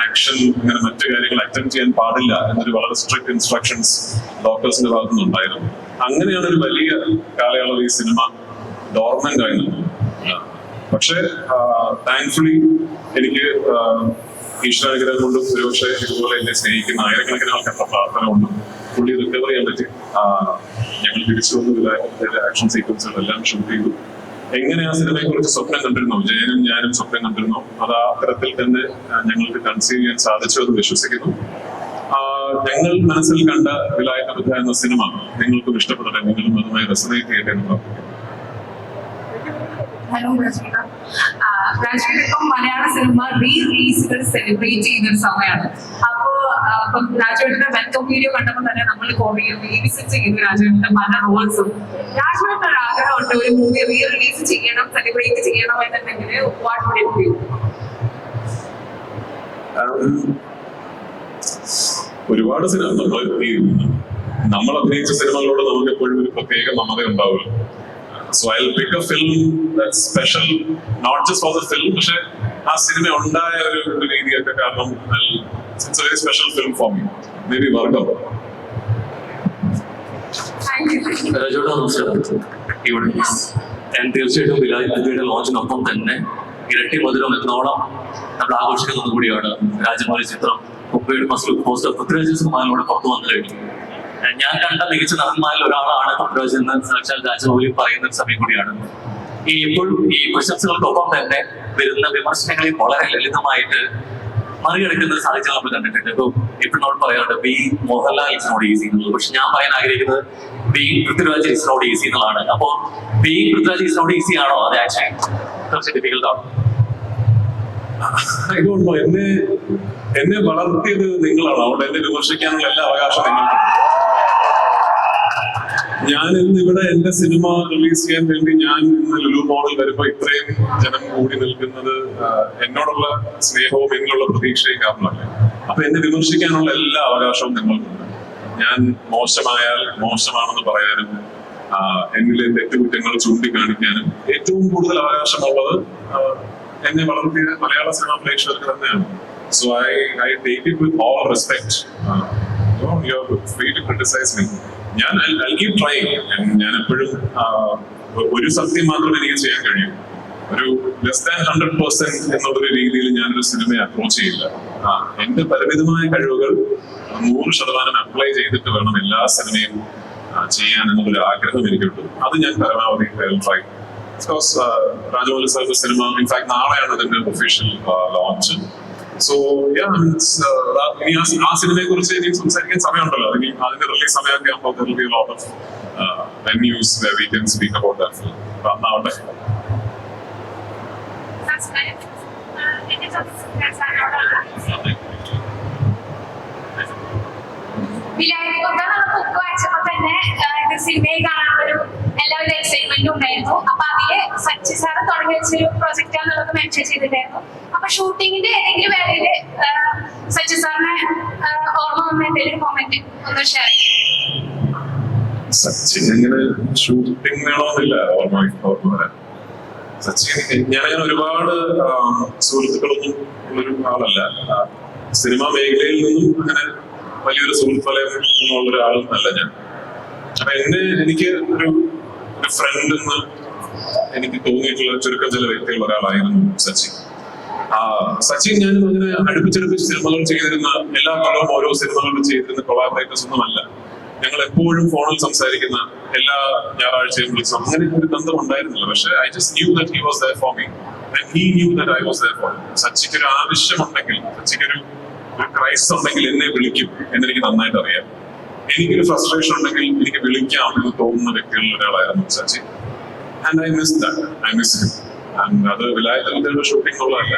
ആക്ഷൻ ഇങ്ങനെ മറ്റു കാര്യങ്ങൾ അറ്റൻഡ് ചെയ്യാൻ പാടില്ല എന്നൊരു വളരെ സ്ട്രിക്ട് ഇൻസ്ട്രക്ഷൻസ് ഡോക്ടേഴ്സിന്റെ ഭാഗത്തു നിന്നുണ്ടായിരുന്നു. അങ്ങനെയാണ് ഒരു വലിയ കാലയളവ് ഈ സിനിമ ഡോർമെന്റ് ആയി നിന്നത്. പക്ഷെ താങ്ക്ഫുള്ളി എനിക്ക് ഈശ്വരാനുഗ്രഹം കൊണ്ടും ഒരുപക്ഷെ ഇതുപോലെ എന്നെ സ്നേഹിക്കുന്ന ആയിരക്കണക്കിന് ആൾക്കാരുടെ പ്രാർത്ഥന കൊണ്ടും പുള്ളി റിക്കവർ ചെയ്യാൻ പറ്റി. ഞങ്ങൾ തിരിച്ചു വന്ന് ആക്ഷൻ സീക്വൻസുകളെല്ലാം ഷൂട്ട് ചെയ്തു. എങ്ങനെ ആ സിനിമയെ കുറിച്ച് സ്വപ്നം കണ്ടിരുന്നു, ജയനും ഞാനും സ്വപ്നം കണ്ടിരുന്നു, അത് ആ തരത്തിൽ തന്നെ ഞങ്ങൾക്ക് കൺസീവ് ചെയ്യാൻ സാധിച്ചു എന്ന് വിശ്വസിക്കുന്നു. ഞങ്ങൾ മനസ്സിൽ കണ്ട വിലായത്ത ബുദ്ധ എന്ന സിനിമ നിങ്ങൾക്കും ഇഷ്ടപ്പെടട്ടെ, നിങ്ങളും അതുമായി റെസനേറ്റ് ചെയ്യട്ടെ എന്ന് പ്രാർത്ഥിക്കുന്നു. ഹലോ രാജ്വീത. രാജ്വീത ഇപ്പം മലയാള സിനിമ റീ-റിലീസുകൾ സെലിബ്രേറ്റ് ചെയ്യുന്ന ഒരു സമയമാണ്. അപ്പം രാജുവേട്ടന്റെ വെൽക്കം വീഡിയോ കണ്ടപ്പോൾ തന്നെ നമ്മൾ റീവിസിറ്റ് ചെയ്യുന്നു രാജുവേട്ടന്റെ പല റോൾസും. രാജുവേട്ടൻ ഒരു ആഗ്രഹമുണ്ട് ഒരു മൂവി റീ-റിലീസ് ചെയ്യണം, സെലിബ്രേറ്റ് ചെയ്യണം എന്നുണ്ടെങ്കിൽ വാട്ട് വുഡ് ഇറ്റ് ബി? ഒരുപാട് സിനിമ നമ്മൾ അഭിനയിച്ച സിനിമകളോട് നമുക്ക് എപ്പോഴും ഒരു പ്രത്യേക മമത ഉണ്ടാവുമല്ലോ. So I'll pick a film that's special, not just for the film, പക്ഷെ ആ സിനിമ ഉണ്ടായ ഒരു രീതിയൊക്കെ കാരണം it's a very special film for me. Maybe വർഗം. രാജോട് നമസ്കാരം. ഇവിടെ ഞാൻ തീർച്ചയായിട്ടും വിലായത്തിന്റെ ലോഞ്ചിനൊപ്പം തന്നെ ഇരട്ടി മധുരം എന്നോളം നമ്മൾ ആഘോഷിക്കുന്ന കൂടിയാണ് രാജമൗലി ചിത്രം. ഉപ്പയുടെ ഫസ്റ്റ് ലുക്ക് പോസ്റ്റർ പൃഥ്വിരാജ് സിനിമയിലൂടെ പുറത്തു വന്നു കഴിഞ്ഞു. ഞാൻ കണ്ട മികച്ച നടന്മാരിൽ ഒരാളാണ് പൃഥ്വിരാജ് എന്ന് സാക്ഷാൽ രാജമൗലി പറയുന്ന ഒരു സമയം കൂടിയാണ്. എപ്പോഴും ഈ പ്രശംസകൾക്കൊപ്പം തന്നെ വരുന്ന വിമർശനങ്ങളെ വളരെ ലളിതമായിട്ട് മറികടക്കുന്ന സാഹചര്യം നമ്മൾ കണ്ടിട്ടുണ്ട്. ഇപ്പൊ എപ്പോഴും നമ്മൾ പറയാറുണ്ട് be Mohanlal it's not easy എന്നുള്ളത്. പക്ഷെ ഞാൻ പറയാൻ ആഗ്രഹിക്കുന്നത് be Prithviraj it's not easy എന്നുള്ളതാണ്. അപ്പൊ be Prithviraj it's not easy ആണോ? അത് ആക്ച്വലി കുറച്ച് ഡിഫിക്കൽട്ട് ആണ്. എന്നെ വളർത്തിയത് നിങ്ങളാണ്. അവിടെ എന്നെ വിമർശിക്കാനുള്ള എല്ലാ അവകാശം നിങ്ങൾക്ക്. ഞാൻ ഇന്ന് ഇവിടെ എന്റെ സിനിമ റിലീസ് ചെയ്യാൻ വേണ്ടി ഞാൻ ഇന്ന് ലുലു മോളിൽ വരുമ്പോ ഇത്രയും ജനം കൂടി നിൽക്കുന്നത് എന്നോടുള്ള സ്നേഹവും എന്നിലുള്ള പ്രതീക്ഷയും കാരണമല്ലേ. അപ്പൊ എന്നെ വിമർശിക്കാനുള്ള എല്ലാ അവകാശവും നിങ്ങൾക്കുണ്ട്. ഞാൻ മോശമായാൽ മോശമാണെന്ന് പറയാനും എന്നിലെ തെറ്റുകുറ്റങ്ങൾ ചൂണ്ടിക്കാണിക്കാനും ഏറ്റവും കൂടുതൽ അവകാശമുള്ളത് എന്നെ വളർത്തിയ മലയാള സിനിമ പ്രേക്ഷകർക്ക് തന്നെയാണ്. So I take it with all respect. You're free to criticize me. I'll keep trying. ഞാൻ എപ്പോഴും ഒരു സത്യം മാത്രമേ എനിക്ക് ചെയ്യാൻ കഴിയൂ. ഒരു less than 100% എന്നുള്ളൊരു രീതിയിൽ ഞാനൊരു സിനിമയെ അപ്രോച്ച് ചെയ്യില്ല. എന്റെ പരിമിതമായ കഴിവുകൾ 100% അപ്ലൈ ചെയ്തിട്ട് വേണം എല്ലാ സിനിമയും ചെയ്യാൻ എന്നുള്ളൊരു ആഗ്രഹം എനിക്കുണ്ട്. അത് ഞാൻ പരമാവധി ട്രൈ. ബിക്കോസ് രാജമൗലി സാറിന്റെ സിനിമ ഇൻഫാക്ട് നാളെയാണ് അതിന്റെ ഒഫീഷ്യൽ ലോഞ്ച്. സോ ഇനി ആ സിനിമയെ കുറിച്ച് ഇനി സംസാരിക്കാൻ സമയമുണ്ടല്ലോ. ഇനി അതിന്റെ റിലീസ് സമയമൊക്കെ ആകുമ്പോൾ there will be a lot of venues where we can speak about that film. അന്നാവട്ടെ. ബുക്ക് വായിച്ചപ്പോ തന്നെ ഇത് സിനിമയിൽ കാണാനൊരു എല്ലാവിധ എക്സൈറ്റ്മെന്റും ഉണ്ടായിരുന്നു. അപ്പൊ അതില് സച്ചി സാറ് തുടങ്ങി വെച്ചൊരു പ്രൊജക്റ്റ് ആണെന്നുള്ളത് മെൻഷൻ ചെയ്തിട്ടുണ്ടായിരുന്നു. അപ്പൊ ഷൂട്ടിങ്ങിന്റെ ഏതെങ്കിലും വേളയില് സച്ചി സാറിനെ ഓർമ്മ വന്ന എന്തെങ്കിലും മൊമെന്റ് ഒന്ന് ഷെയർ ചെയ്യാം. സച്ചിൻ ഇങ്ങനെ ഷൂട്ടിംഗ് വേണമെന്നില്ല ഓർമ്മ വരാൻ. സച്ചിൻ ഞാനങ്ങനെ ഒരുപാട് സുഹൃത്തുക്കളൊന്നും ഉള്ളൊരു ആളല്ല. സിനിമാ മേഖലയിൽ നിന്നും അങ്ങനെ വലിയൊരു സുഹൃത്ത് വലയം എന്നുള്ള ഒരാളും അല്ല ഞാൻ. അപ്പൊ എനിക്ക് ഒരു ഫ്രണ്ട് എന്ന് എനിക്ക് തോന്നിയിട്ടുള്ള ചുരുക്കം ചില വ്യക്തികൾ ഒരാളായിരുന്നു സച്ചിൻ. സച്ചിൻ ഞാനും അങ്ങനെ അടുപ്പിച്ചടുപ്പിച്ച് സിനിമകൾ ചെയ്തിരുന്ന എല്ലാ കൊല്ലവും ഓരോ സിനിമകളും ചെയ്തിരുന്ന കൊളാബറേറ്റേഴ്സ് ഒന്നും അല്ല. ഞങ്ങൾ എപ്പോഴും ഫോണിൽ സംസാരിക്കുന്ന എല്ലാ ഞായറാഴ്ചയും വിളിച്ചു അങ്ങനെ ഒരു ബന്ധം ഉണ്ടായിരുന്നില്ല. പക്ഷെ I just knew that he was there for me and he knew that I was there for him. സച്ചിക്ക് ഒരു ആവശ്യമുണ്ടെങ്കിൽ, സച്ചിക്ക് ഒരു ക്രൈസിസ് ഉണ്ടെങ്കിൽ എന്നെ വിളിക്കും എന്നെനിക്ക് നന്നായിട്ട് അറിയാം. എനിക്കൊരു ഫ്രസ്ട്രേഷൻ ഉണ്ടെങ്കിൽ എനിക്ക് വിളിക്കാം എന്ന് തോന്നുന്ന വ്യക്തികളിൽ ഒരാളായിരുന്നു Sachin. And I miss that. I miss him. And അത് വിലായത്തിന്റെ ഷൂട്ടിംഗ് ഉള്ളതല്ല.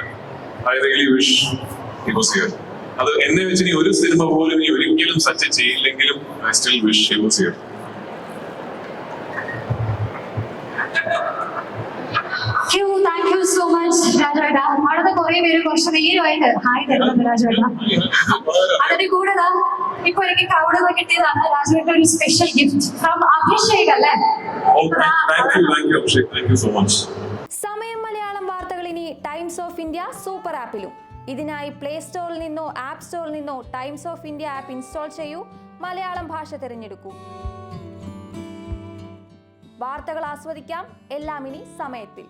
I really wish he was here. അത് എന്നെ വെച്ച് ഇനി ഒരു സിനിമ പോലും ഇനി ഒരിക്കലും സച്ചിൻ ചെയ്യില്ലെങ്കിലും I still wish he was here. Thank you so much രാജേട്ട. അവിടുത്തെ കുറെ പേര് കുറച്ച് നേരമായിട്ട് ഹായ് തരുന്നുണ്ട് രാജേട്ട. അതിന്റെ കൂടെ ഇപ്പൊ എനിക്ക് അവിടെ നിന്ന് കിട്ടിയതാണ് രാജേട്ട ഒരു സ്പെഷ്യൽ ഗിഫ്റ്റ് ഫ്രം അഭിഷേക് അല്ലേ? സമയം മലയാളം വാർത്തകൾ ഇനി ടൈംസ് ഓഫ് ഇന്ത്യ സൂപ്പർ ആപ്പിലും. ഇതിനായി പ്ലേ സ്റ്റോറിൽ നിന്നോ ആപ്പ് സ്റ്റോറിൽ നിന്നോ times of India app install ചെയ്യൂ. മലയാളം ഭാഷ തിരഞ്ഞെടുക്കൂ. വാർത്തകൾ ആസ്വദിക്കാം. എല്ലാം ഇനി സമയത്തിൽ.